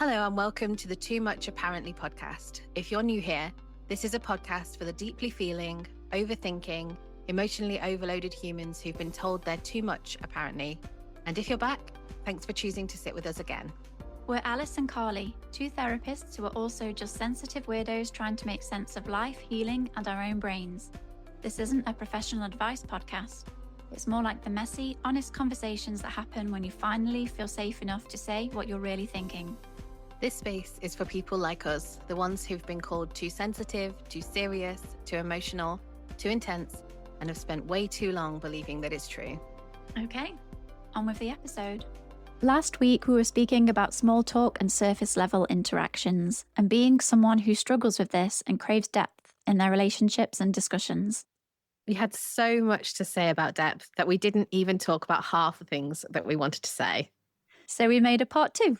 Hello and welcome to the Too Much Apparently podcast. If you're new here, this is a podcast for the deeply feeling, overthinking, emotionally overloaded humans who've been told they're too much apparently. And if you're back, thanks for choosing to sit with us again. We're Alice and Carly, two therapists who are also just sensitive weirdos trying to make sense of life, healing, and our own brains. This isn't a professional advice podcast. It's more like the messy, honest conversations that happen when you finally feel safe enough to say what you're really thinking. This space is for people like us, the ones who've been called too sensitive, too serious, too emotional, too intense, and have spent way too long believing that it's true. Okay, on with the episode. Last week, we were speaking about small talk and surface level interactions and being someone who struggles with this and craves depth in their relationships and discussions. We had so much to say about depth that we didn't even talk about half the things that we wanted to say. So we made a part 2.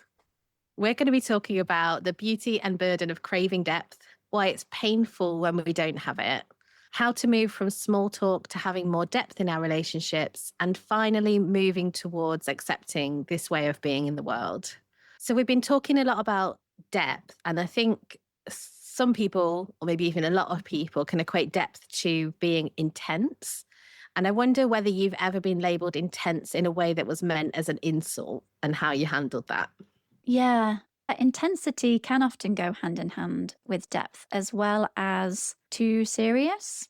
We're going to be talking about the beauty and burden of craving depth, why it's painful when we don't have it, how to move from small talk to having more depth in our relationships, and finally moving towards accepting this way of being in the world. So we've been talking a lot about depth, and I think some people, or maybe even a lot of people, can equate depth to being intense. And I wonder whether you've ever been labeled intense in a way that was meant as an insult and how you handled that. Yeah, intensity can often go hand in hand with depth as well as too serious.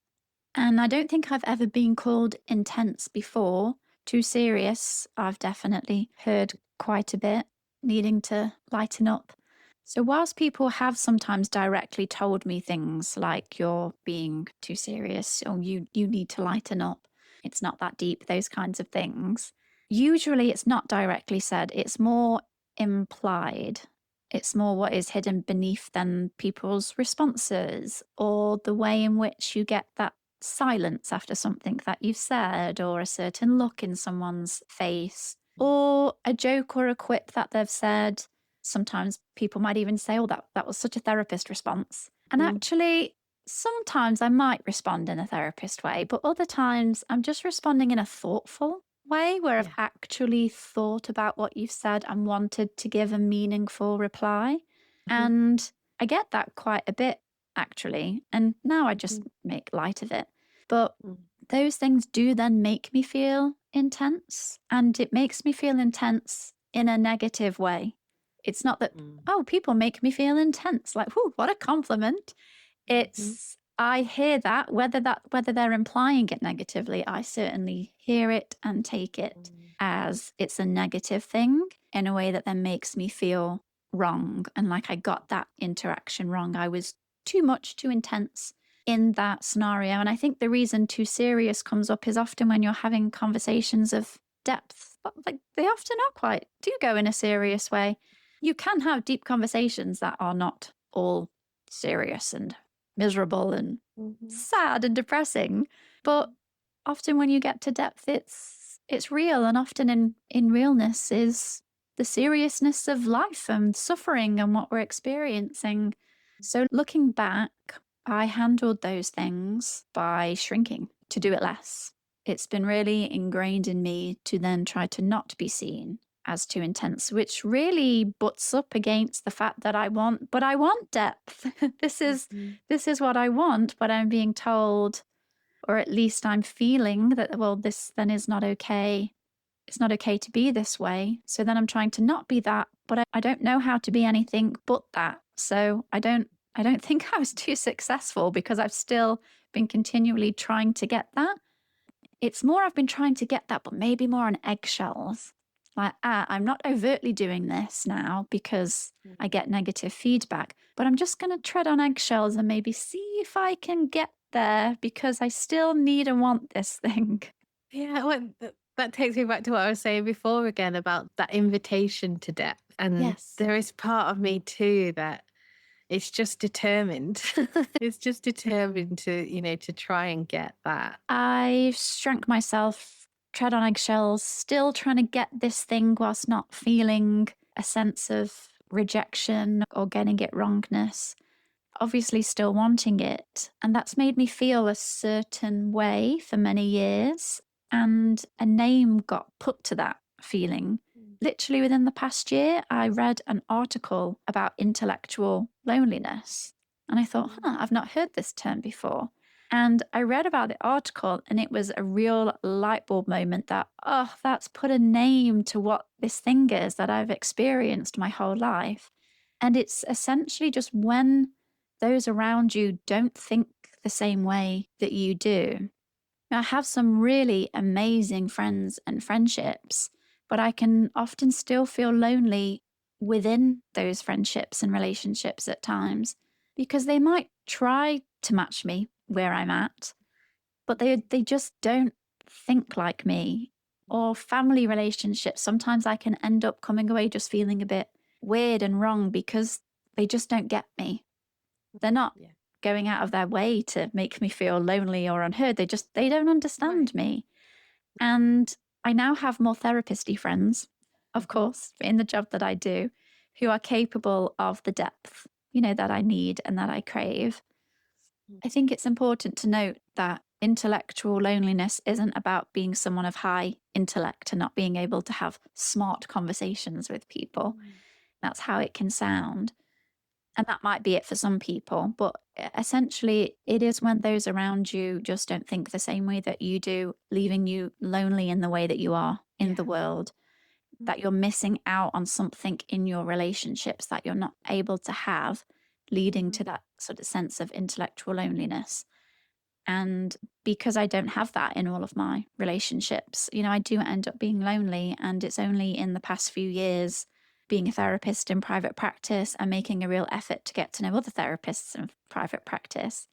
And I don't think I've ever been called intense before. Too serious, I've definitely heard quite a bit, needing to lighten up. So whilst people have sometimes directly told me things like you're being too serious or you need to lighten up, it's not that deep, those kinds of things. Usually it's not directly said, it's more implied. It's more what is hidden beneath than people's responses or the way in which you get that silence after something that you've said or a certain look in someone's face or a joke or a quip that they've said. Sometimes people might even say, oh, that was such a therapist response. And actually, sometimes I might respond in a therapist way, but other times I'm just responding in a thoughtful way where I've actually thought about what you've said and wanted to give a meaningful reply. And I get that quite a bit, actually. And now I just make light of it. But those things do then make me feel intense. And it makes me feel intense in a negative way. It's not that, oh, people make me feel intense. Like, whew, what a compliment. It's, I hear that, whether they're implying it negatively, I certainly hear it and take it as it's a negative thing in a way that then makes me feel wrong. And like I got that interaction wrong. I was too much, too intense in that scenario. And I think the reason too serious comes up is often when you're having conversations of depth, but like they often are quite, do go in a serious way. You can have deep conversations that are not all serious and miserable and sad and depressing. But often when you get to depth, it's real. And often in realness is the seriousness of life and suffering and what we're experiencing. So looking back, I handled those things by shrinking to do it less. It's been really ingrained in me to then try to not be seen as too intense, which really butts up against the fact that I want depth. This is what I want, but I'm being told, or at least I'm feeling that, well, this then is not okay. It's not okay to be this way. So then I'm trying to not be that, but I don't know how to be anything but that. So I don't think I was too successful because I've still been continually trying to get that. It's more I've been trying to get that, but maybe more on eggshells. Like, I'm not overtly doing this now because I get negative feedback, but I'm just going to tread on eggshells and maybe see if I can get there because I still need and want this thing. Yeah, well, that takes me back to what I was saying before again about that invitation to depth. And there is part of me too that it's just determined. It's just determined to try and get that. I've shrunk myself, tread on eggshells, still trying to get this thing whilst not feeling a sense of rejection or getting it wrongness. Obviously still wanting it. And that's made me feel a certain way for many years. And a name got put to that feeling. literally within the past year, I read an article about intellectual loneliness. And I thought, Mm. I've not heard this term before. And I read about the article, and it was a real light bulb moment that, that's put a name to what this thing is that I've experienced my whole life. And it's essentially just when those around you don't think the same way that you do. I have some really amazing friends and friendships, but I can often still feel lonely within those friendships and relationships at times because they might try to match me where I'm at, but they just don't think like me. Or family relationships, sometimes I can end up coming away just feeling a bit weird and wrong because they just don't get me. They're not Yeah. going out of their way to make me feel lonely or unheard. They don't Right. understand me. And I now have more therapist-y friends, of Mhm. course, in the job that I do, who are capable of the depth, that I need and that I crave. Mm. I think it's important to note that intellectual loneliness isn't about being someone of high intellect and not being able to have smart conversations with people. Mm. That's how it can sound. And that might be it for some people, but essentially, it is when those around you just don't think the same way that you do, leaving you lonely in the way that you are in the Yeah. world, Mm. that you're missing out on something in your relationships that you're not able to have, leading to Mhm. that sort of sense of intellectual loneliness. And because I don't have that in all of my relationships, I do end up being lonely. And it's only in the past few years, being a therapist in private practice and making a real effort to get to know other therapists in private practice,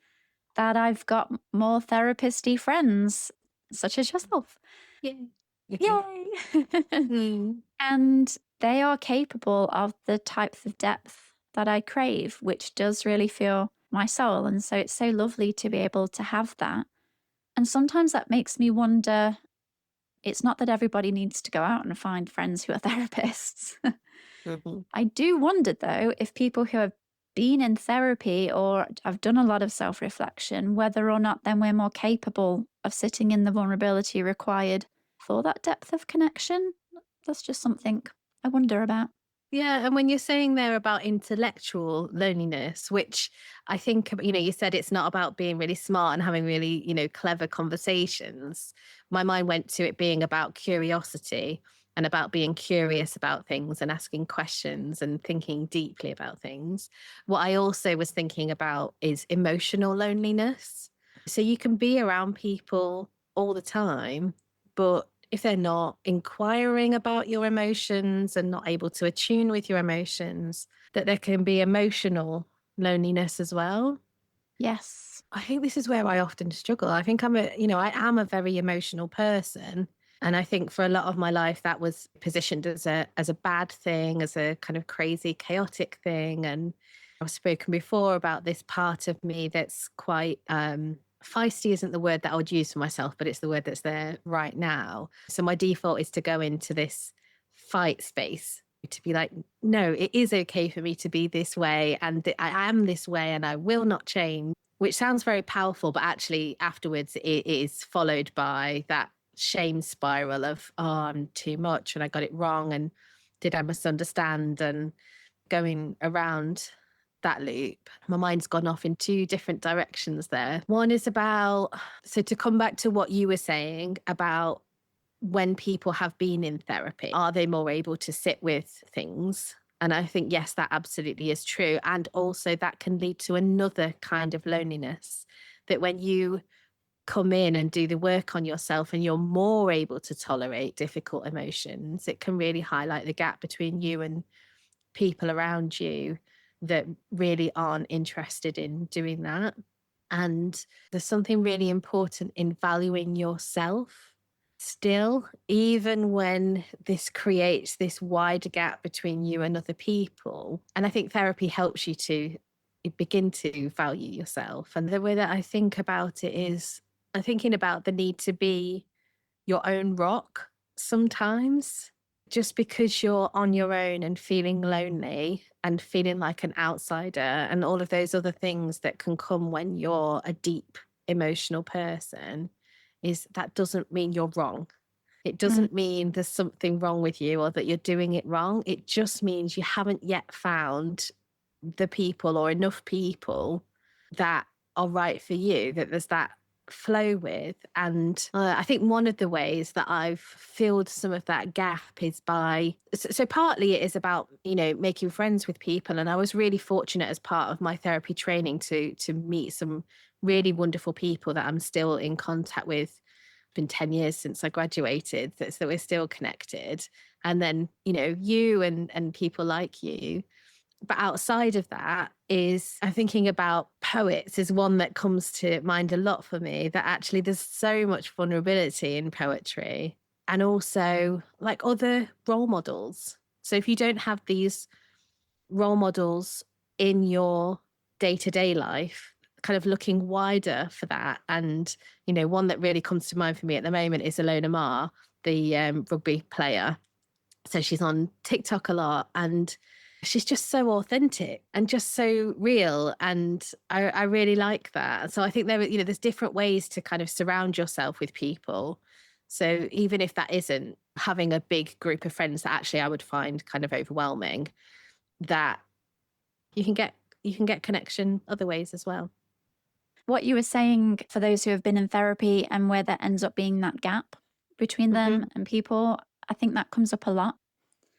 that I've got more therapist-y friends, such as yourself. Yay. Yay! Mm. And they are capable of the types of depth that I crave, which does really feel my soul. And so it's so lovely to be able to have that. And sometimes that makes me wonder, it's not that everybody needs to go out and find friends who are therapists. Mhm. I do wonder, though, if people who have been in therapy or have done a lot of self reflection, whether or not then we're more capable of sitting in the vulnerability required for that depth of connection. That's just something I wonder about. Yeah, and when you're saying there about intellectual loneliness, which I think, you said it's not about being really smart and having really, clever conversations. My mind went to it being about curiosity and about being curious about things and asking questions and thinking deeply about things. What I also was thinking about is emotional loneliness. So you can be around people all the time, but if they're not inquiring about your emotions and not able to attune with your emotions, that there can be emotional loneliness as well. Yes. I think this is where I often struggle. I think I am a very emotional person. And I think for a lot of my life that was positioned as a bad thing, as a kind of crazy, chaotic thing. And I've spoken before about this part of me that's quite feisty isn't the word that I would use for myself, but it's the word that's there right now. So my default is to go into this fight space to be like, no, it is okay for me to be this way. And I am this way and I will not change, which sounds very powerful. But actually, afterwards, it is followed by that shame spiral of, oh, I'm too much and I got it wrong. And did I misunderstand? And going around that loop. My mind's gone off in two different directions there. One is about, so to come back to what you were saying about when people have been in therapy, are they more able to sit with things? And I think, yes, that absolutely is true. And also, that can lead to another kind of loneliness that when you come in and do the work on yourself and you're more able to tolerate difficult emotions, it can really highlight the gap between you and people around you that really aren't interested in doing that. And there's something really important in valuing yourself still, even when this creates this wider gap between you and other people. And I think therapy helps you to begin to value yourself. And the way that I think about it is I'm thinking about the need to be your own rock sometimes. Just because you're on your own and feeling lonely and feeling like an outsider and all of those other things that can come when you're a deep emotional person, is that doesn't mean you're wrong. It Mm. doesn't mean there's something wrong with you or that you're doing it wrong. It just means you haven't yet found the people or enough people that are right for you, that there's that flow with. And I think one of the ways that I've filled some of that gap is by, so partly it is about, making friends with people. And I was really fortunate as part of my therapy training to meet some really wonderful people that I'm still in contact with. Been 10 years since I graduated, so we're still connected. And then, you and people like you. But outside of that is, I'm thinking about poets is one that comes to mind a lot for me, that actually there's so much vulnerability in poetry, and also like other role models. So if you don't have these role models in your day-to-day life, kind of looking wider for that. And, one that really comes to mind for me at the moment is Alona Mar, the rugby player. So she's on TikTok a lot, and she's just so authentic and just so real. And I really like that. So I think there's different ways to kind of surround yourself with people. So even if that isn't having a big group of friends that actually I would find kind of overwhelming, that you can get connection other ways as well. What you were saying for those who have been in therapy and where there ends up being that gap between them Hmm. and people, I think that comes up a lot.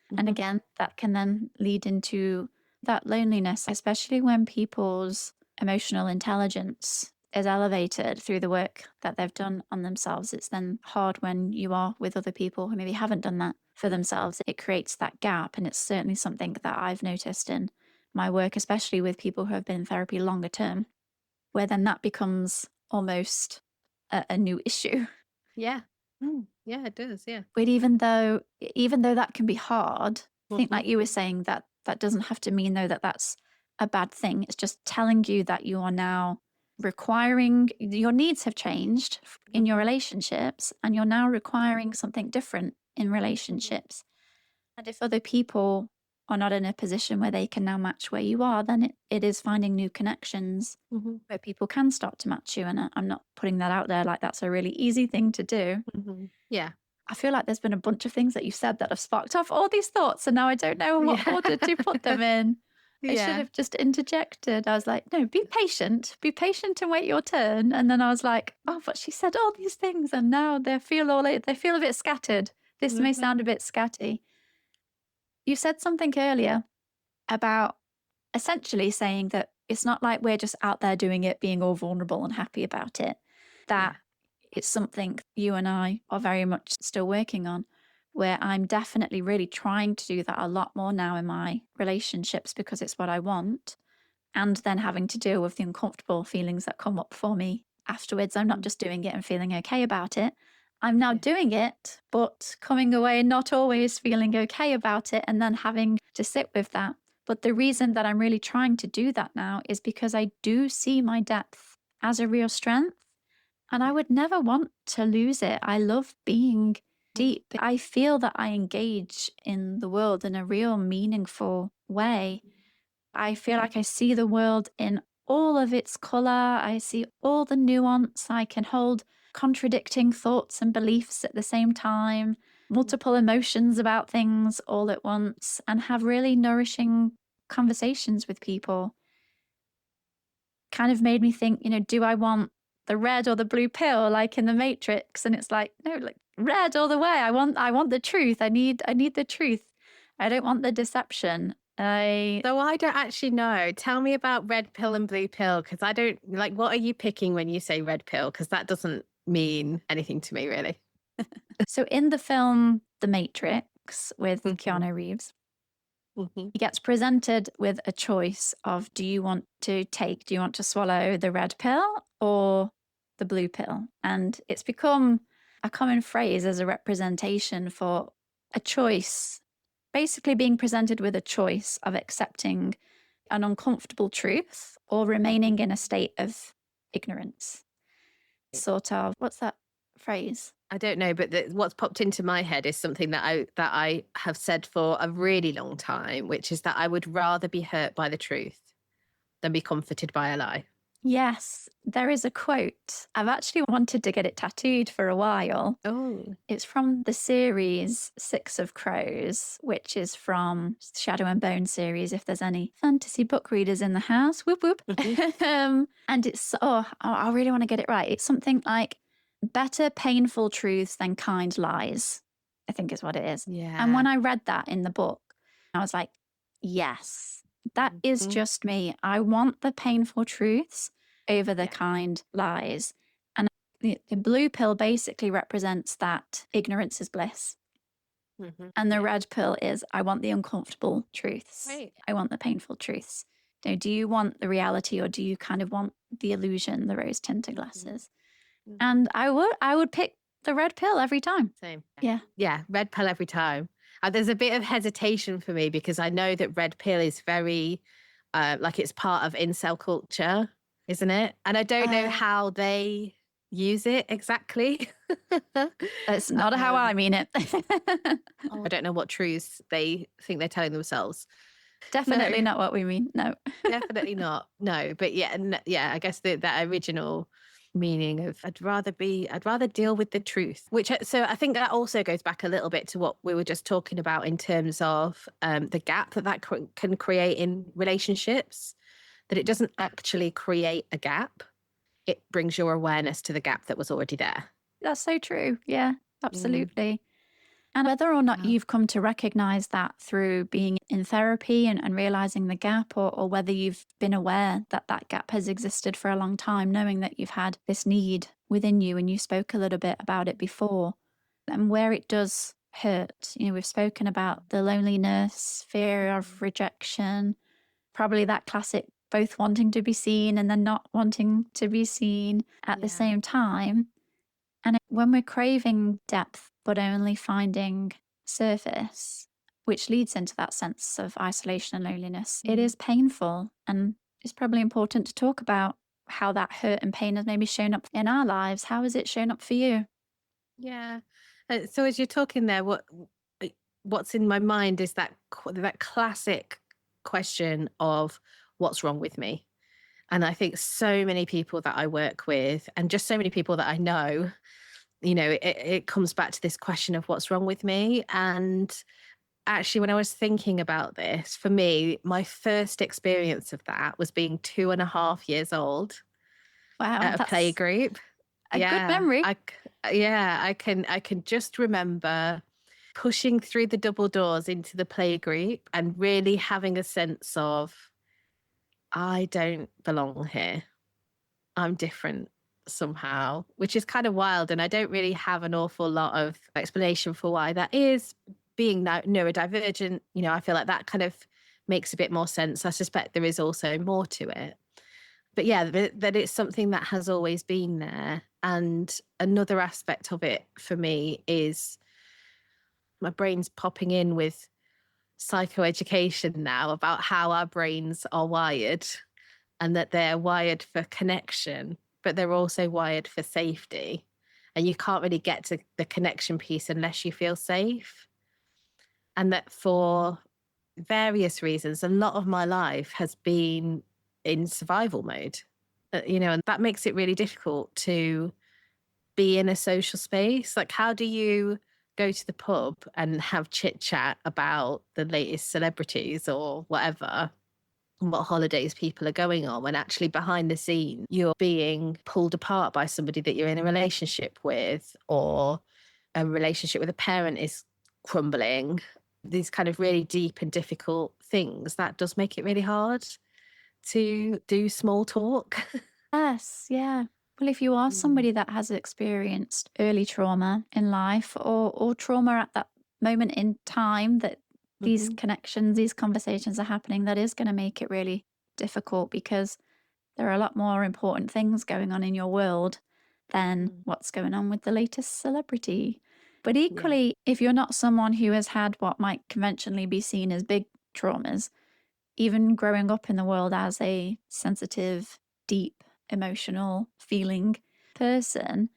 And Hmm. again, that can then lead into that loneliness, especially when people's emotional intelligence is elevated through the work that they've done on themselves. It's then hard when you are with other people who maybe haven't done that for themselves. It creates that gap. And it's certainly something that I've noticed in my work, especially with people who have been in therapy longer term, where then that becomes almost a new issue. Yeah. Yeah, it does. Yeah. But even though that can be hard, I think Hmm. like you were saying, that that doesn't have to mean though that that's a bad thing. It's just telling you that you are now requiring, your needs have changed in your Hmm. relationships, and you're now requiring something different in relationships. And if other people are not in a position where they can now match where you are, then it is finding new connections Hmm. where people can start to match you. And I'm not putting that out there like that's a really easy thing to do. Hmm. Yeah. I feel like there's been a bunch of things that you said that have sparked off all these thoughts, and now I don't know what Yeah. order to put them in. I should Yeah. have just interjected. I was like, no, be patient and wait your turn. And then I was like, oh, but she said all these things, and now they feel a bit scattered. This may Hmm. sound a bit scatty. You said something earlier about essentially saying that it's not like we're just out there doing it, being all vulnerable and happy about it. That Yeah. it's something you and I are very much still working on, where I'm definitely really trying to do that a lot more now in my relationships because it's what I want. And then having to deal with the uncomfortable feelings that come up for me afterwards. I'm not Mm. just doing it and feeling okay about it. I'm now Yeah. doing it, but coming away not always feeling okay about it and then having to sit with that. But the reason that I'm really trying to do that now is because I do see my depth as a real strength. And I Yeah. would never want to lose it. I love being deep. I feel that I engage in the world in a real meaningful way. I feel like I see the world in all of its color. I see all the nuance. I can hold contradicting thoughts and beliefs at the same time, multiple emotions about things all at once, and have really nourishing conversations with people. Kind of made me think, do I want the red or the blue pill like in the Matrix? And it's like, no, like red all the way. I want the truth. I need the truth. I don't want the deception. So I don't actually know. Tell me about red pill and blue pill, because I don't like, what are you picking when you say red pill? Because that doesn't mean anything to me, really. So in the film The Matrix with Hmm. Keanu Reeves, Hmm. he gets presented with a choice of, do you want to swallow the red pill or the blue pill? And it's become a common phrase as a representation for a choice, basically being presented with a choice of accepting an uncomfortable truth or remaining in a state of ignorance. Sort of, what's that phrase? I don't know, but what's popped into my head is something that I have said for a really long time, which is that I would rather be hurt by the truth than be comforted by a lie. Yes, there is a quote. I've actually wanted to get it tattooed for a while. Oh. It's from the series Six of Crows, which is from Shadow and Bone series, if there's any fantasy book readers in the house. Whoop, whoop. Mhm. And it's, I really want to get it right. It's something like better painful truths than kind lies, I think is what it is. And Yeah. when I read that in the book, I was like, yes, that is Mhm. just me. I want the painful truths over the Yeah. kind lies. And the blue pill basically represents that ignorance is bliss. And the Yeah. red pill is I want the uncomfortable truths. Right. I want the painful truths. Do you want the reality or do you kind of want the illusion, the rose tinted Mhm. glasses? Mhm. And I would pick the red pill every time. Same. Yeah. Yeah, red pill every time. There's a bit of hesitation for me because I know that red pill is very, like it's part of incel culture, isn't it? And I don't know Uh, how they use it exactly. that's not how um, I mean it. I don't know what truths they think they're telling themselves. No, Definitely not what we mean. No. definitely not. No, but yeah, yeah, I guess that original meaning of I'd rather deal with the truth. Which so I think that also goes back a little bit to what we were just talking about in terms of the gap can create in relationships. That it doesn't actually create a gap; it brings your awareness to the gap that was already there. That's so true. Yeah, Mm. absolutely. And whether or not Wow. you've come to recognize that through being in therapy and realizing the gap, or whether you've been aware that that gap has existed for a long time, knowing that you've had this need within you, and you spoke a little bit about it before, and where it does hurt. We've spoken about the loneliness, fear of rejection, probably that classic both wanting to be seen and then not wanting to be seen at the Yeah. same time. And when we're craving depth, but only finding surface, which leads into that sense of isolation and loneliness, it Mm. is painful. And it's probably important to talk about how that hurt and pain has maybe shown up in our lives. How has it shown up for you? Yeah. So as you're talking there, what's in my mind is that classic question of what's wrong with me. And I think so many people that I work with, and just so many people that I know, it comes back to this question of what's wrong with me. And actually, when I was thinking about this, for me, my first experience of that was being 2.5 years old Wow, at a play that's group. a good Yeah, memory. yeah, I can just remember pushing through the double doors into the play group and really having a sense of I don't belong here. I'm different somehow, which is kind of wild. And I don't really have an awful lot of explanation for why that is. Being neurodivergent, I feel like that kind of makes a bit more sense. I suspect there is also more to it. But yeah, that it's something that has always been there. And another aspect of it for me is my brain's popping in with psychoeducation now about how our brains are wired and that they're wired for connection, but they're also wired for safety. And you can't really get to the connection piece unless you feel safe. And that for various reasons, a lot of my life has been in survival mode, and that makes it really difficult to be in a social space. Like, how do you go to the pub and have chit chat about the latest celebrities or whatever? And what holidays people are going on when actually behind the scene you're being pulled apart by somebody that you're in a relationship with, or a relationship with a parent is crumbling. These kind of really deep and difficult things that does make it really hard to do small talk. Yes, yeah. Well, if you are Mm. somebody that has experienced early trauma in life, or trauma at that moment in time that these Mhm. connections, these conversations are happening, that is going to make it really difficult because there are a lot more important things going on in your world than Mm. what's going on with the latest celebrity. But Yeah. equally, if you're not someone who has had what might conventionally be seen as big traumas, even growing up in the world as a sensitive, deep, emotional, feeling person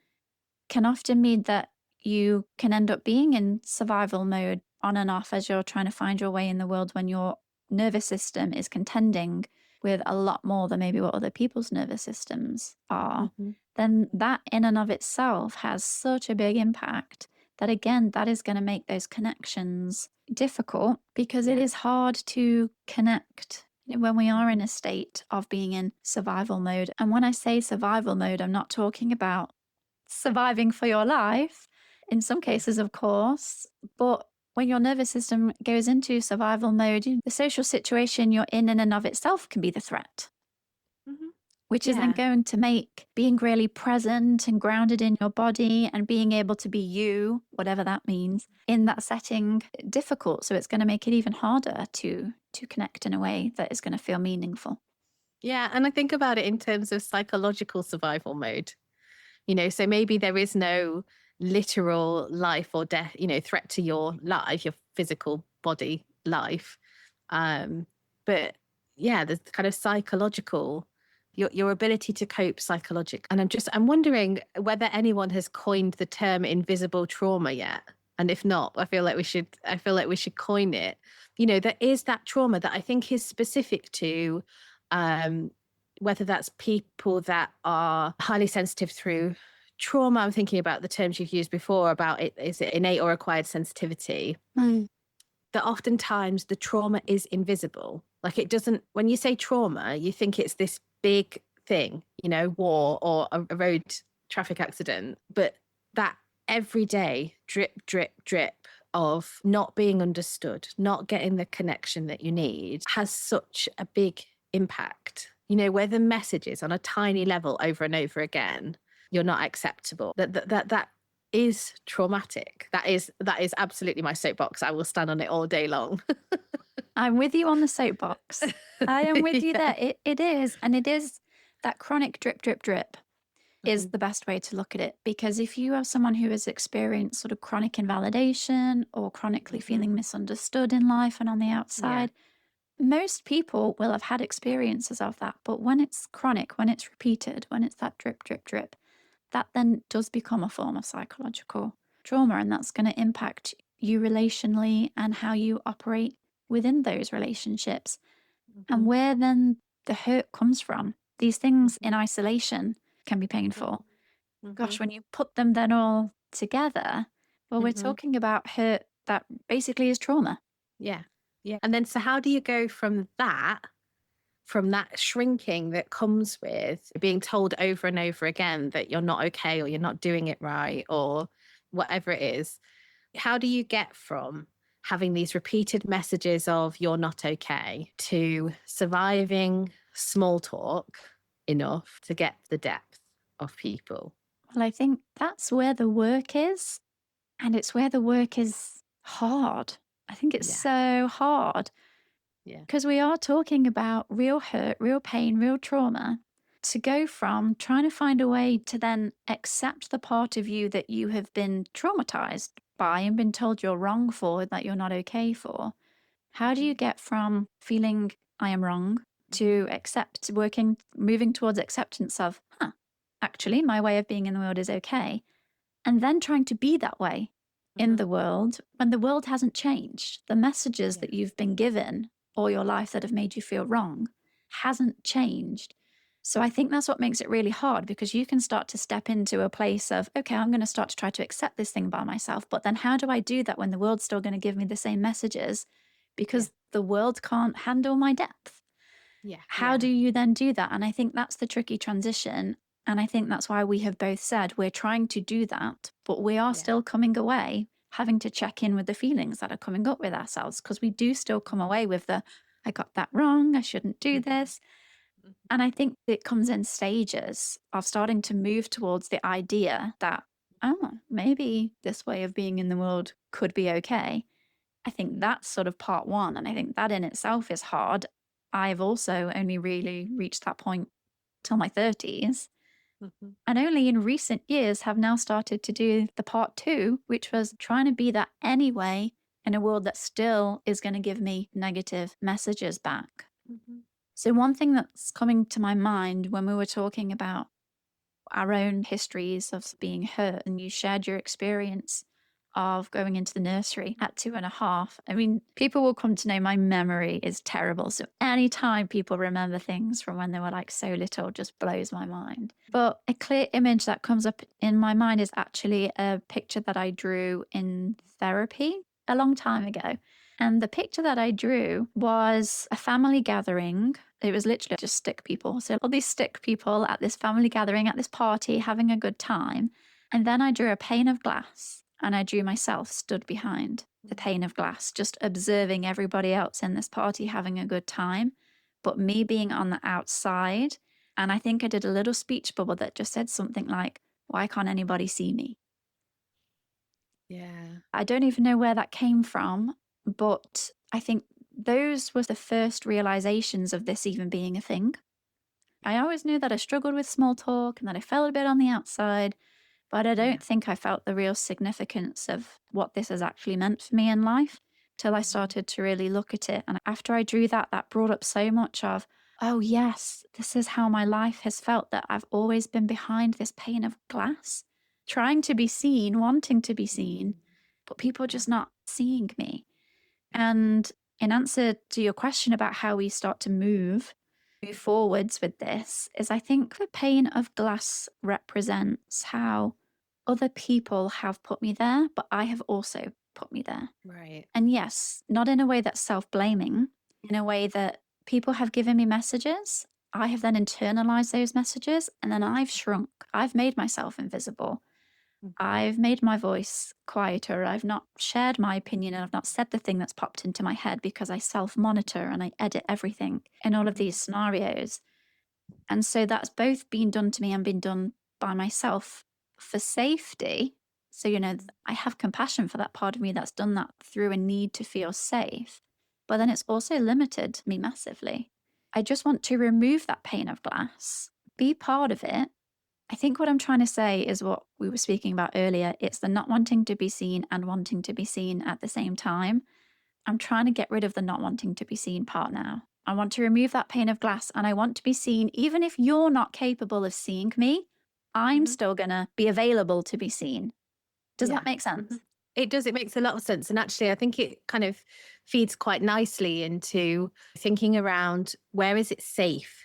can often mean that you can end up being in survival mode on and off as you're trying to find your way in the world when your nervous system is contending with a lot more than maybe what other people's nervous systems are, Mhm. then that in and of itself has such a big impact that, again, that is going to make those connections difficult because it Yeah. is hard to connect when we are in Mhm. a state of being in survival mode. And when I say survival mode, I'm not talking about surviving for your life, in some Yeah. cases, of course, but when your nervous system goes into survival mode, the social situation you're in and of itself can be the threat, Mhm. which is then Yeah. going to make being really present and grounded in your body and being able to be you, whatever that means, in that setting difficult. So it's going to make it even harder to connect in a way that is going to feel meaningful. Yeah, and I think about it in terms of psychological survival mode. So maybe there is no literal life or death, threat to your life, your physical body life. Um, but yeah, there's kind of psychological, your ability to cope psychologically. And I'm wondering whether anyone has coined the term invisible trauma yet. And if not, I feel like we should coin it. There is that trauma that I think is specific to um whether that's people that are highly sensitive through trauma. I'm thinking about the terms you've used before about it, is it innate or acquired sensitivity? Mm. That oftentimes the trauma is invisible. Like it doesn't, when you say trauma, you think it's this big thing, war or a road traffic accident, but that everyday drip, drip, drip of not being understood, not getting the connection that you need has such a big impact. Where the messages on a tiny level over and over again, you're not acceptable. That is traumatic. That is absolutely my soapbox. I will stand on it all day long. I'm with you on the soapbox. I am with you Yeah. there. It is. And it is that chronic drip, drip, drip is Mhm, the best way to look at it. Because if you have someone who has experienced sort of chronic invalidation or chronically mhm. feeling misunderstood in life and on the Yeah. outside, most people will have had experiences of that. But when it's chronic, when it's repeated, when it's that drip, drip, drip, that then does become a form of psychological trauma. And that's going to impact you relationally and how you operate within those relationships. And Mhm, where then the hurt comes from. These things in mhm, isolation can be mhm, painful. Gosh, mhm, when you put them then all together, well, we're mhm. talking about hurt that basically is trauma. Yeah. Yeah. And then so how do you go from that shrinking that comes with being told over and over again that you're not okay or you're not doing it right or whatever it is? How do you get from having these repeated messages of you're not okay to surviving small talk enough to get the depth of people? Well, I think that's where the work is. And it's where the work is hard. I think it's Yeah. so hard Yeah. because we are talking about real hurt, real pain, real trauma. To go from trying to find a way to then accept the part of you that you have been traumatized by and been told you're wrong for, that you're not okay for. How do you Mhm, get from feeling I am wrong mhm. to moving towards acceptance of, Yeah. actually, my way of being in the world is okay? And then trying to be that way in Mhm. the world when the world hasn't changed. The messages Yeah. that you've been given all your life that have made you feel wrong hasn't changed. So I think that's what makes it really hard because you can start to step into a place of, okay, I'm going to start to try to accept this thing by myself. But then how do I do that when the world's still going to give me the same messages? Yeah. Because the world can't handle my depth. Yeah. How do Yeah. you then do that? And I think that's the tricky transition. And I think that's why we have both said we're trying to do that, but we are Yeah. still coming away having to check in with the feelings that are coming up with ourselves because we do still come Mhm, away with the, I got that wrong, I shouldn't do mhm, this. mhm. And I think it comes in stages of starting to move towards the idea that, oh, maybe this way of being in the world could be okay. I think that's sort of part one. And I think that in itself is hard. I've also only really reached that point till my 30s. Mhm. And only in recent years have now started to do the part two, which was trying to be that anyway in a world that still is going to give me negative messages back. Mhm. So, one thing that's coming to my mind when we were talking about our own histories of being hurt, and you shared your experience of going into the nursery at 2.5. I mean, people will come to know my memory is terrible. So anytime people remember things from when they were like so little just blows my mind. But a clear image that comes up in my mind is actually a picture that I drew in therapy a long time ago. And the picture that I drew was a family gathering. It was literally just stick people. So all these stick people at this family gathering, at this party, having a good time. And then I drew a pane of glass and I drew myself stood behind the pane of glass, just observing everybody else in this party having a good time, but me being on the outside. And I think I did a little speech bubble that just said something like, "Why can't anybody see me?" Yeah. I don't even know where that came from, but I think those were the first realizations of this even being a thing. I always knew that I struggled with small talk and that I felt a bit on the outside, but I Yeah. don't think I felt the real significance of what this has actually meant for me in life till I Mhm. started to really look at it. And after I drew that, that brought up so much of, oh, yes, this is how my life has felt, that I've always been behind this pane of glass, trying to be seen, wanting to be seen, but people just not seeing me. And in answer to your question about how we start to move forwards with this, is I think the pane of glass represents how other people have put me there, but I have also put me there. Right. And yes, not in a way that's self blaming, in a way that people have given me messages. I have then internalized those messages and then I've shrunk. I've made myself invisible. Mhm. I've made my voice quieter. I've not shared my opinion and I've not said the thing that's popped into my head because I self monitor and I edit everything in all of these scenarios. And so that's both been done to me and been done by myself for safety. So, I have compassion for that part of me that's done that through a need to feel safe. But then it's also limited me massively. I just want to remove that pane of glass, be part of it. I think what I'm trying to say is what we were speaking about earlier. It's the not wanting to be seen and wanting to be seen at the same time. I'm trying to get rid of the not wanting to be seen part now. I want to remove that pane of glass and I want to be seen. Even if you're not capable of seeing me, I'm Mhm. still going to be available to be seen. Does that Yeah. make sense? Mhm. It does. It makes a lot of sense. And actually, I think it kind of feeds quite nicely into thinking around where is it safe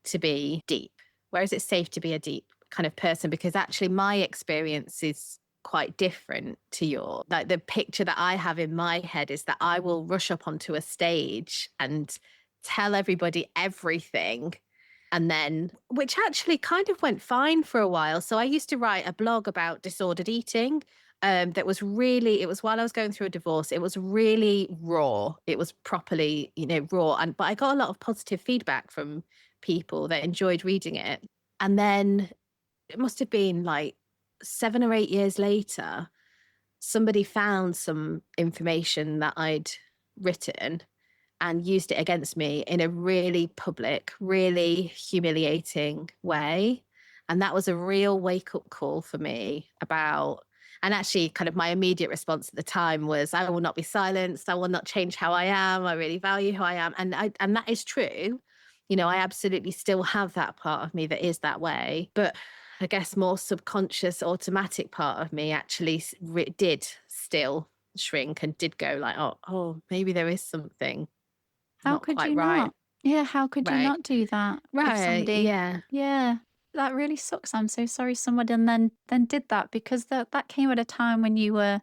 to be deep? Where is it safe to be a deep kind of person? Because actually, my experience is quite different to your. Like the picture that I have in my head is that I will rush up onto a stage and tell everybody everything. And then, which actually kind of went fine for a while. So I used to write a blog about disordered eating. That was really, it was while I was going through a divorce. It was really raw. It was properly, raw. But I got a lot of positive feedback from people that enjoyed reading it. And then it must have been like 7 or 8 years later, somebody found some information that I'd written and used it against me in a really public, really humiliating way. And that was a real wake up call for me about, and actually, kind of my immediate response at the time was, I will not be silenced. I will not change how I am. I really value who I am. And that is true. I absolutely still have that part of me that is that way. But I guess more subconscious, automatic part of me actually did still shrink and did go like, oh, maybe there is something How not could quite you right. not? Yeah, how could you Right. not do that if Right. somebody Yeah. Yeah, that really sucks. I'm so sorry someone then did that because that came at a time when you were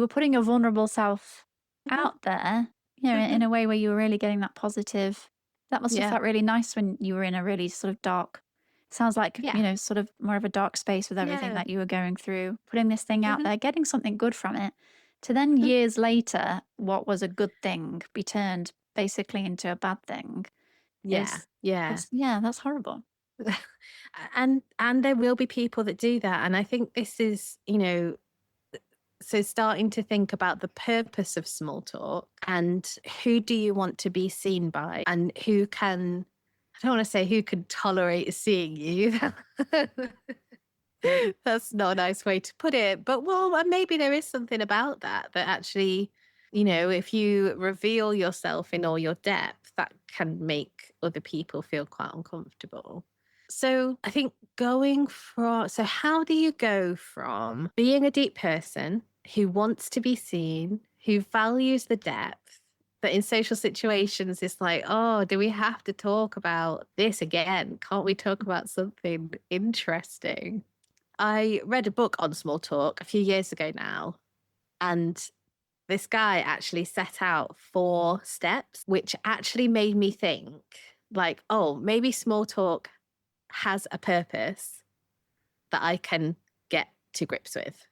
putting your vulnerable self Mhm. out there, in Mhm. a way where you were really getting that positive. That must have Yeah. felt really nice when you were in a really sort of dark, sounds like, Yeah. sort of more of a dark space with everything Yeah. that you were going through, putting this thing out Mhm. there, getting something good from it, to then Mhm. years later, what was a good thing be turned basically into a bad thing Yeah. is Yeah. that's yeah, that's horrible. And there will be people that do that. And I think this is, so starting to think about the purpose of small talk and who do you want to be seen by and who can, I don't want to say who can tolerate seeing you. That's not a nice way to put it. But well, maybe there is something about that that actually, if you reveal yourself in all your depth, that can make other people feel quite uncomfortable. So I think so how do you go from being a deep person who wants to be seen, who values the depth. But in social situations, it's like, oh, do we have to talk about this again? Can't we talk about something interesting? I read a book on small talk a few years ago now, and this guy actually set out 4 steps, which actually made me think, like, oh, maybe small talk has a purpose that I can get to grips with.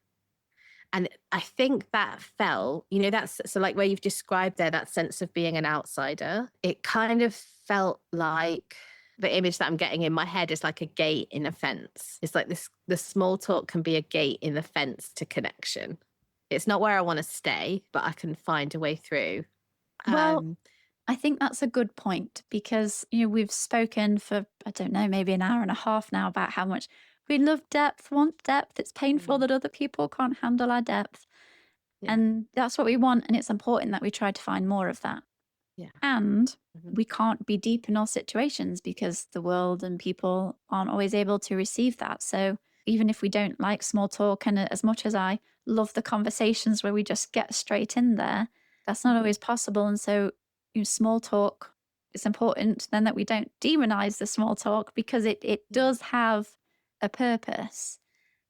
And I think that felt, that's so like where you've described there, that sense of being an outsider. It kind of felt like the image that I'm getting in my head is like a gate in a fence. It's like this, the small talk can be a gate in the fence to connection. It's not where I want to stay, but I can find a way through. Well, Um, I think that's a good point because, we've spoken for, I don't know, maybe an hour and a half now about how much we love depth, want depth. It's painful mm, that other people can't handle our depth. yeah, And that's what we want. And it's important that we try to find more of that. yeah, And mhm, we can't be deep in all situations because the world and people aren't always able to receive that. So even if we don't like small talk, and as much as I love the conversations where we just get straight in there, that's not mhm, always possible. And so, small talk, it's important then that we don't demonize the small talk because it yeah, does have a purpose.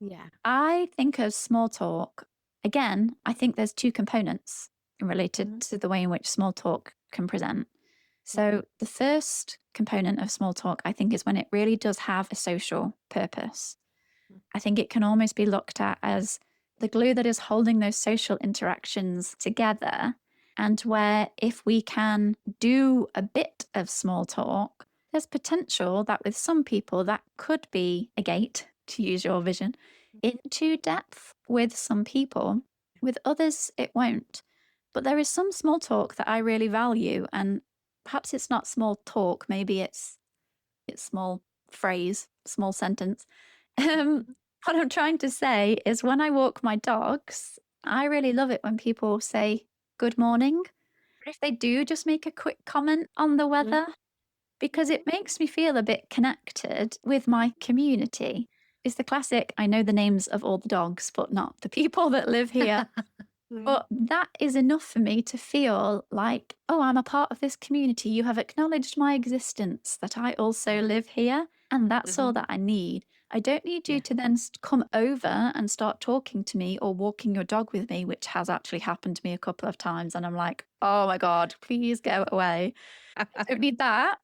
yeah, I think of small talk, again, I think there's two components related mhm, to the way in which small talk can present. mhm, So, the first component of small talk, I think, is when it really does have a social purpose. I think it can almost be looked at as the glue that is holding those social interactions together. And where if we can do a bit of small talk, there's potential that with some people that could be a gate, to use your vision, into depth with some people. With others, it won't. But there is some small talk that I really value. And perhaps it's not small talk, maybe it's small phrase, small sentence. Um, mhm, what I'm trying to say is when I walk my dogs, I really love it when people say good morning. But if they do just make a quick comment on the mhm, weather, because mhm. it makes me feel a bit connected with my community. It's the classic, I know the names of all the dogs, but not the people that live here. Mhm, But that is enough for me to feel like, oh, I'm a part of this community. You have acknowledged my existence, that I also yeah, live here. And that's all mhm, that I need. I don't need you yeah. to then come over and start talking to me or walking your dog with me, which has actually happened to me a couple of times. And I'm like, oh my God, please go away. I don't need that.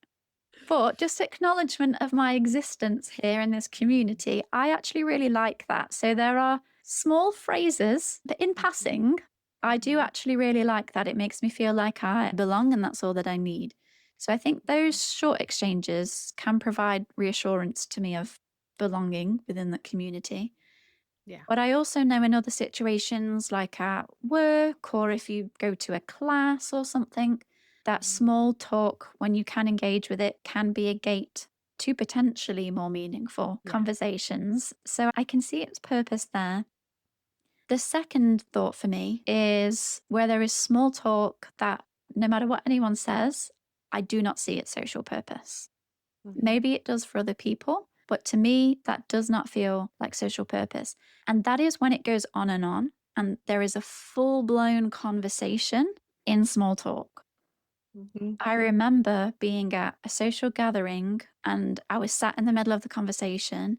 But just acknowledgement of my existence here in this community, I actually really like that. So there are small phrases, but in Mhm, passing, I do mhm, actually really like that. It makes me feel like I belong and that's all that I need. So I think those short exchanges can provide reassurance to me of belonging within the community. yeah, But I also know in other situations, like at work or if you go to a class or something, that mhm, small talk, when you can engage with it, can be a gate to potentially more meaningful yeah, conversations. So I can see its purpose there. The second thought for me is where there is small talk that no matter what anyone says, I do not see its social purpose. mhm, Maybe it does for other people, but to me, that does not feel like social purpose. And that is when it goes on, and there is a full blown conversation in small talk. mhm, I remember being at a social gathering and I was sat in the middle of the conversation,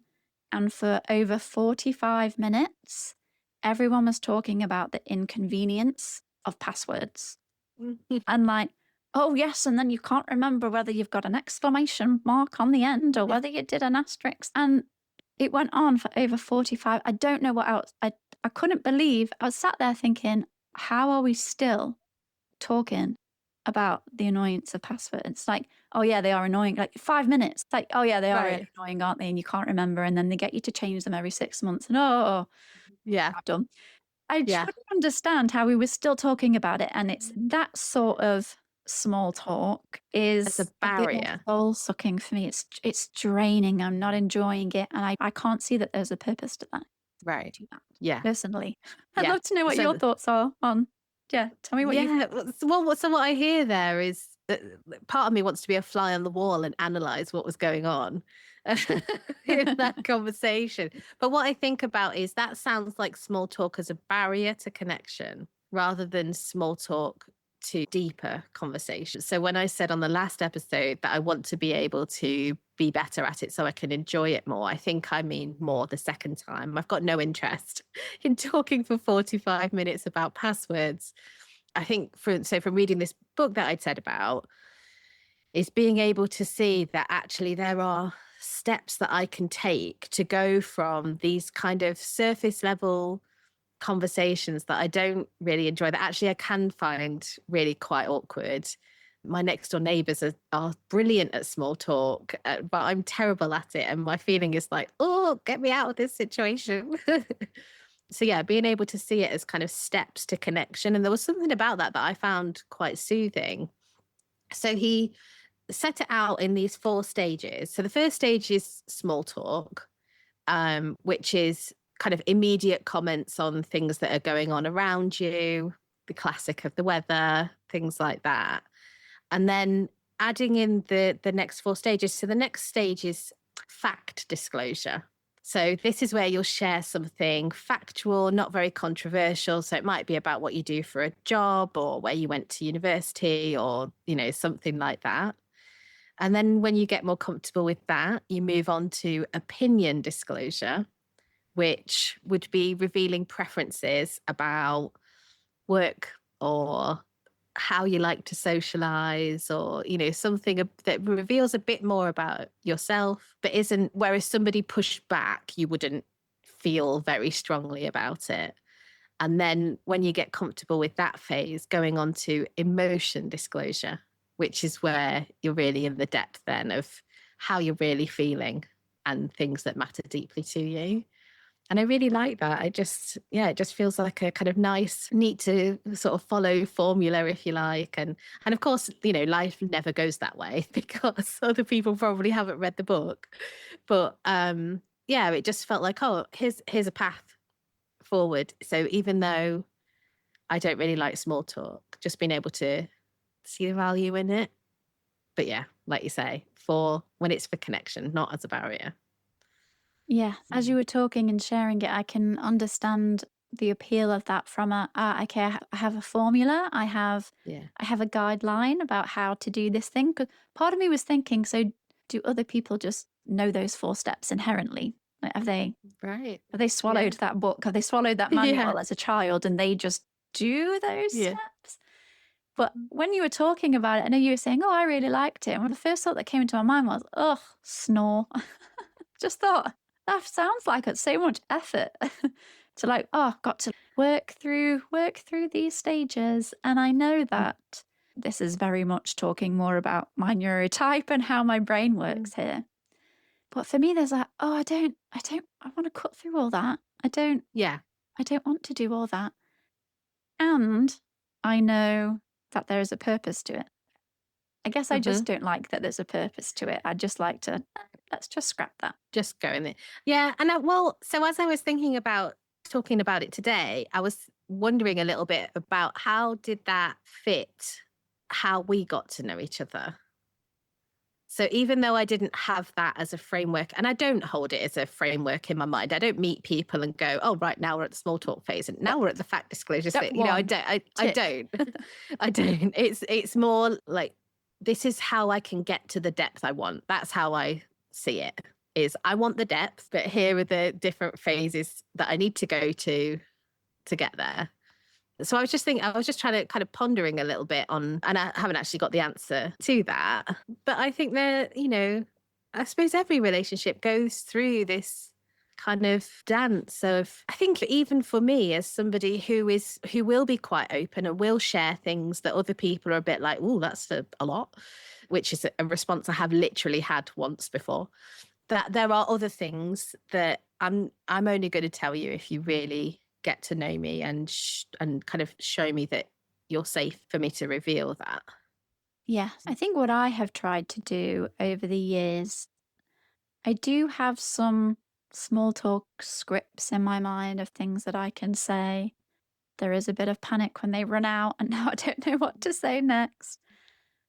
and for over 45 minutes, everyone was talking about the inconvenience of passwords. mhm. And like, oh, yes. And then you can't remember whether you've got an exclamation mark on the end or Yeah. whether you did an asterisk. And it went on for over 45. I don't know what else. I couldn't believe I was sat there thinking, how are we still talking about the annoyance of passwords? Like, oh, yeah, they are annoying. Like 5 minutes. Like, oh, yeah, they are Right. really annoying, aren't they? And you can't remember. And then they get you to change them every 6 months. And oh, Yeah. I've done. I Yeah. couldn't understand how we were still talking about it, and it's that sort of small talk As a is a bit more barrier. soul sucking for me. It's draining. I'm not enjoying it, and I can't see that there's a purpose to that. Right. To that Yeah. personally, I'd Yeah. love to know what So your thoughts are on. Yeah, tell me what you yeah. think. So what I hear there is part of me wants to be a fly on the wall and analyze what was going on in that conversation. But what I think about is that sounds like small talk as a barrier to connection rather than small talk to deeper conversations. So when I said on the last episode that I want to be able to be better at it so I can enjoy it more, I think I mean more the second time. I've got no interest in talking for 45 minutes about passwords. I think from reading this book that I'd said about is being able to see that actually there are steps that I can take to go from these kind of surface level conversations that I don't really enjoy, that actually I can find really quite awkward. My next door neighbors are brilliant at small talk, but I'm terrible at it. And my feeling is like, oh, get me out of this situation. So, yeah, being able to see it as kind of steps to connection. And there was something about that that I found quite soothing. So he set it out in these 4 stages. So the first stage is small talk, which is kind of immediate comments on things that are going on around you, the classic of the weather, things like that. And then adding in the next 4 stages. So the next stage is fact disclosure. So this is where you'll share something factual, not very controversial. So it might be about what you do for a job or where you went to university or, something like that. And then when you get more comfortable with that, you move on to opinion disclosure, which would be revealing preferences about work or how you like to socialize or, something that reveals a bit more about yourself, but isn't, whereas somebody pushed back, you wouldn't feel very strongly about it. And then when you get comfortable with that phase, going on to emotion disclosure, which is where you're really in the depth then of how you're really feeling and things that matter deeply to you. And I really like that. It just feels like a kind of nice, neat to sort of follow formula, if you like. And of course, life never goes that way because other people probably haven't read the book. But it just felt like, oh, here's a path forward. So even though I don't really like small talk, just being able to see the value in it. But yeah, like you say, for when it's for connection, not as a barrier. Yeah, as you were talking and sharing it, I can understand the appeal of that from okay, I have a formula, Yeah. I have a guideline about how to do this thing. 'Cause part of me was thinking, so do other people just know those 4 steps inherently? Like, Right. have they Yeah. swallowed that book? Have they swallowed that Yeah. manual as a child and they just do those Yeah. steps? But when you were talking about it, I know you were saying, "Oh, I really liked it." And the first thought that came into my mind was, "Ugh, snore." Just thought, that sounds like it's so much effort to like, oh, got to work through these stages. And I know that this is very much talking more about my neurotype and how my brain works here. But for me, there's like, oh, I want to cut through all that. Yeah. I don't want to do all that. And I know that there is a purpose to it. I guess I Mm-hmm. just don't like that there's a purpose to it. I just like to, let's just scrap that. Just go in there. Yeah. And so as I was thinking about talking about it today, I was wondering a little bit about how did that fit how we got to know each other? So even though I didn't have that as a framework, and I don't hold it as a framework in my mind, I don't meet people and go, "Oh, right now we're at the small talk phase, and now we're at the fact disclosure Step phase." I one, don't. I tick. don't. I don't. It's more like this is how I can get to the depth I want. That's how I see it. Is I want the depth, but here are the different phases that I need to go to get there. So I was just trying to kind of pondering a little bit on, and I haven't actually got the answer to that. But I think that, I suppose every relationship goes through this kind of dance of, I think even for me as somebody who will be quite open and will share things that other people are a bit like, oh, that's a lot, which is a response I have literally had once before. That there are other things that I'm only going to tell you if you really get to know me and kind of show me that you're safe for me to reveal that. Yeah, I think what I have tried to do over the years, I do have some small talk scripts in my mind of things that I can say. There is a bit of panic when they run out, and now I don't know what to say next.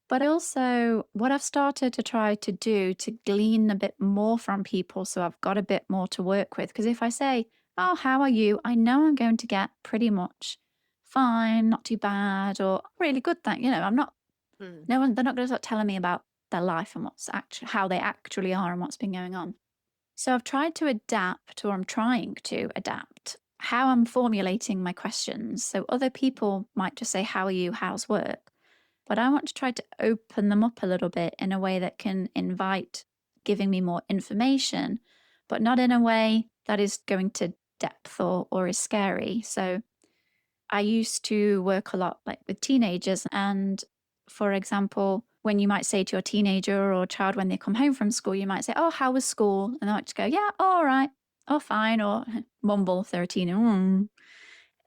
But also, what I've started to try to do to glean a bit more from people so I've got a bit more to work with. Because if I say, "Oh, how are you?" I know I'm going to get pretty much fine, not too bad, or really good, I'm not, Mm. no one, they're not going to start telling me about their life and what's actually, how they actually are and what's been going on. So I've tried to adapt, or I'm trying to adapt how I'm formulating my questions. So other people might just say, "How are you? How's work?" But I want to try to open them up a little bit in a way that can invite giving me more information, but not in a way that is going to depth or is scary. So I used to work a lot like with teenagers. And for example, when you might say to your teenager or child when they come home from school, you might say, "Oh, how was school?" And they might just go, "Yeah, all right, oh, fine," or mumble if they're a teen.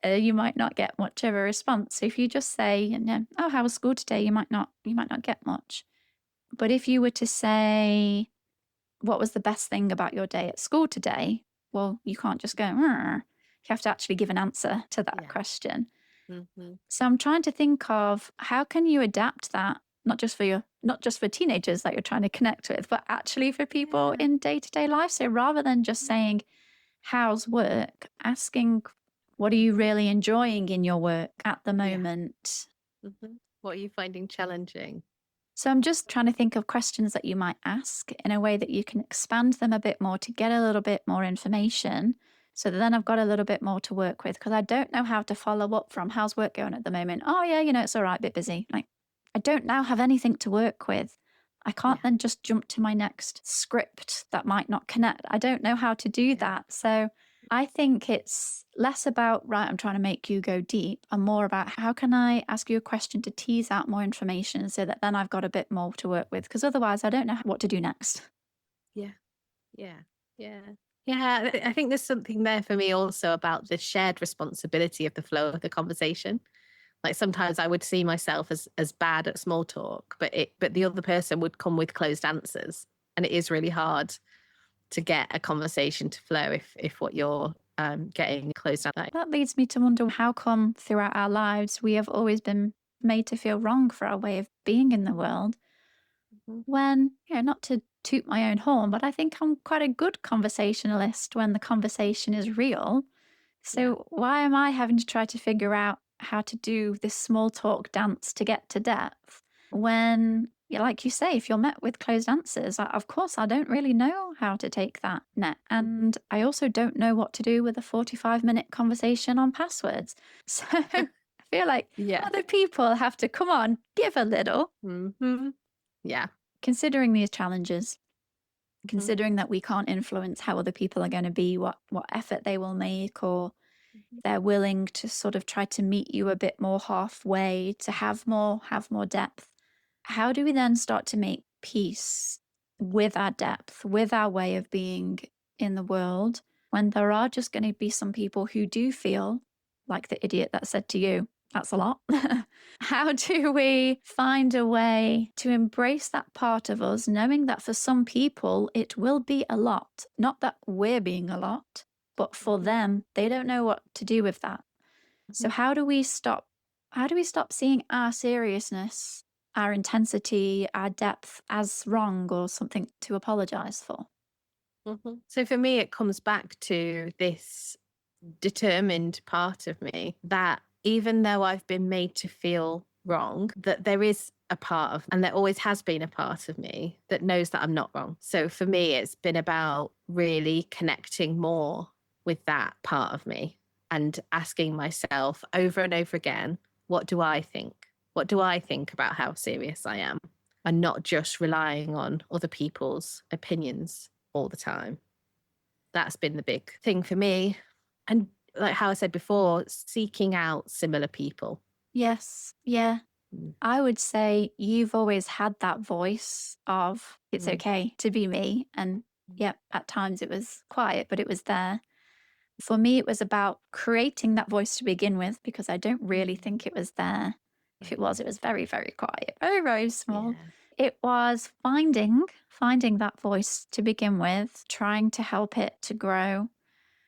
You might not get much of a response. So if you just say, "Oh, how was school today?" You might not get much. But if you were to say, "What was the best thing about your day at school today?" Well, you can't just go, "Hmm." You have to actually give an answer to that Yeah. question. Hmm. So I'm trying to think of how can you adapt that, not just for teenagers that you're trying to connect with, but actually for people Yeah. in day-to-day life. So rather than just saying, "How's work?" asking, "What are you Hmm. really enjoying in your work at the Yeah. moment?" What are you finding challenging? So I'm just trying to think of questions that you might ask in a way that you can expand them a bit more to get a little bit more information. So that then I've got a little bit more to work with because I don't know how to follow up from "How's work going at the moment?" "Oh, yeah, it's all right, bit busy." Like, I don't now have anything to work with. I can't Yeah. then just jump to my next script that might not connect. I don't know how to do Yeah. that. So I think it's less about, right, I'm trying to make you go deep, and more about how can I ask you a question to tease out more information so that then I've got a bit more to work with. Because otherwise, I don't know what to do next. Yeah. Yeah. Yeah. Yeah. I think there's something there for me also about the shared responsibility of the flow of the conversation. Like sometimes I would see myself as bad at small talk, but the other person would come with closed answers. And it is really hard to get a conversation to flow if what you're getting closed down. Like, That leads me to wonder how come throughout our lives we have always been made to feel wrong for our way of being in the world mhm, when, not to toot my own horn, but I think I'm quite a good conversationalist when the conversation is real. yeah. So why am I having to try to figure out how to do this small talk dance to get to depth when, yeah, like you say, if you're met with closed answers, of course, I don't really know how to take that net. Mhm. And I also don't know what to do with a 45-minute conversation on passwords. So I feel like Yeah. other people have to come on, give a little, Hmm. Yeah. considering these challenges. Hmm. Considering that we can't influence how other people are going to be, what effort they will make, or they're willing to sort of try to meet you a bit more halfway to have more depth. How do we then start to make peace with our depth, with our way of being in the world, when there are just going to be some people who do feel like the idiot that said to you, "That's a lot." How do we find a way to embrace that part of us, knowing that for some people it will be a lot? Not that we're being a lot, but for Hmm. them, they don't know what to do with that. So Hmm. how do we stop seeing our seriousness, our intensity, our depth as wrong or something to apologize for? Hmm. So for me, it comes back to this determined part of me that even though I've been made to feel wrong, that there is a part of, and there always has been a part of me that knows that I'm not wrong. So for me, it's been about really connecting more with that part of me and asking myself over and over again, what do I think? What do I think about how serious I am? And not just relying on other people's opinions all the time. That's been the big thing for me. And like how I said before, seeking out similar people. Yes. Yeah. Mm, I would say you've always had that voice of it's mm, okay to be me. And mm, yep, at times it was quiet, but it was there. For me, it was about creating that voice to begin with because I don't really mm, think it was there. If it mm. was very, very quiet, very, very small. Yeah. It was finding that voice to begin with, trying to help it to grow,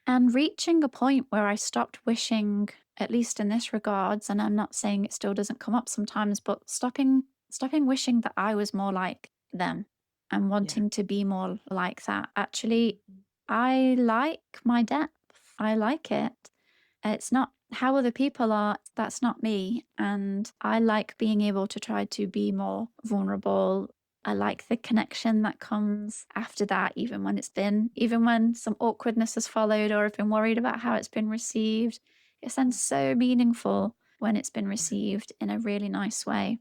and reaching a point where I stopped wishing, at least in this regards, and I'm not saying it still doesn't come up sometimes, but stopping stopping wishing that I was more like them and Yeah. wanting to be more like that. Actually, I like my depth. I like it. It's not how other people are, that's not me. And I like being able to try to be more vulnerable. I like the connection that comes after that, even when some awkwardness has followed or I've been worried about how it's been received. It sounds so meaningful when it's been received in a really nice way.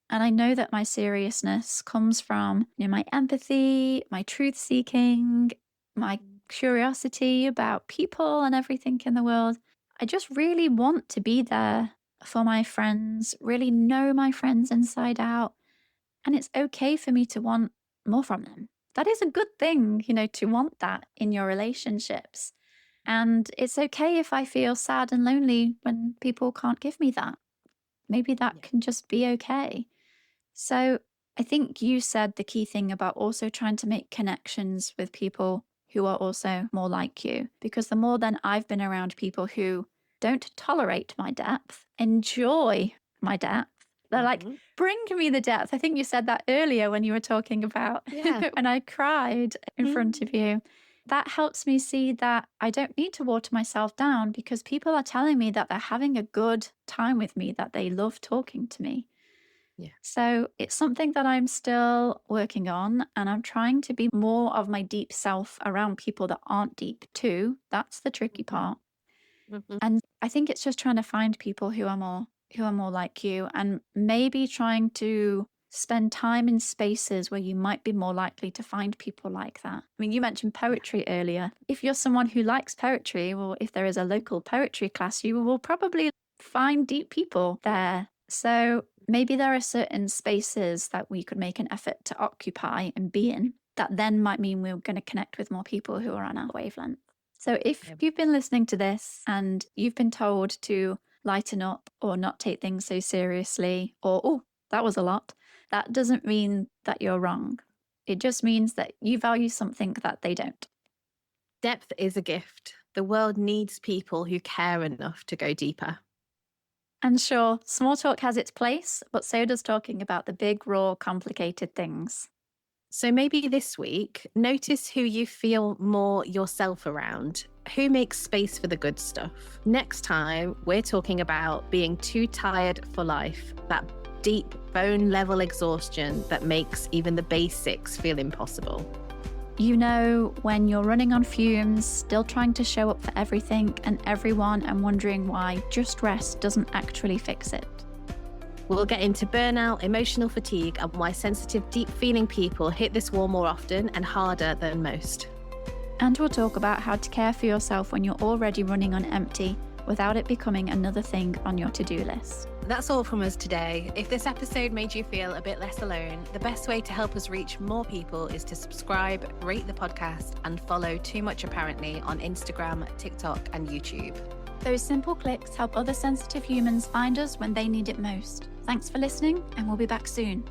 And I know that my seriousness comes from, my empathy, my truth seeking, my curiosity about people and everything in the world. I just really want to be there for my friends, really know my friends inside out. And it's okay for me to want more from them. That is a good thing, to want that in your relationships. And it's okay if I feel sad and lonely when people can't give me that. Maybe that Yeah. can just be okay. So I think you said the key thing about also trying to make connections with people who are also more like you. Because the more then I've been around people who don't tolerate my depth, enjoy my depth, they're like, Mhm. bring me the depth. I think you said that earlier when you were talking about Yeah. when I cried in front Mm. of you. That helps me see that I don't need to water myself down because people are telling me that they're having a good time with me, that they love talking to me. Yeah. So it's something that I'm still working on, and I'm trying to be more of my deep self around people that aren't deep too. That's the tricky Mhm. part. Mhm. And I think it's just trying to find people who are more like you, and maybe trying to spend time in spaces where you might be more likely to find people like that. I mean, you mentioned Yeah. poetry earlier. If you're someone who likes poetry, or if there is a local poetry class, you will probably find deep people there. So maybe there are certain spaces that we could make an effort to occupy and be in that then might mean we're going to connect with more people who are on our wavelength. So if Yeah. you've been listening to this and you've been told to lighten up or not take things so seriously, or, oh, that was a lot, that doesn't mean that you're wrong. It just means that you value something that they don't. Depth is a gift. The world needs people who care enough to go deeper. And sure, small talk has its place, but so does talking about the big, raw, complicated things. So maybe this week, notice who you feel more yourself around. Who makes space for the good stuff? Next time, we're talking about being too tired for life, that deep bone level exhaustion that makes even the basics feel impossible. You know, when you're running on fumes, still trying to show up for everything and everyone and wondering why just rest doesn't actually fix it. We'll get into burnout, emotional fatigue, and why sensitive, deep feeling people hit this wall more often and harder than most. And we'll talk about how to care for yourself when you're already running on empty without it becoming another thing on your to-do list. That's all from us today. If this episode made you feel a bit less alone, the best way to help us reach more people is to subscribe, rate the podcast, and follow Too Much Apparently on Instagram, TikTok, and YouTube. Those simple clicks help other sensitive humans find us when they need it most. Thanks for listening, and we'll be back soon.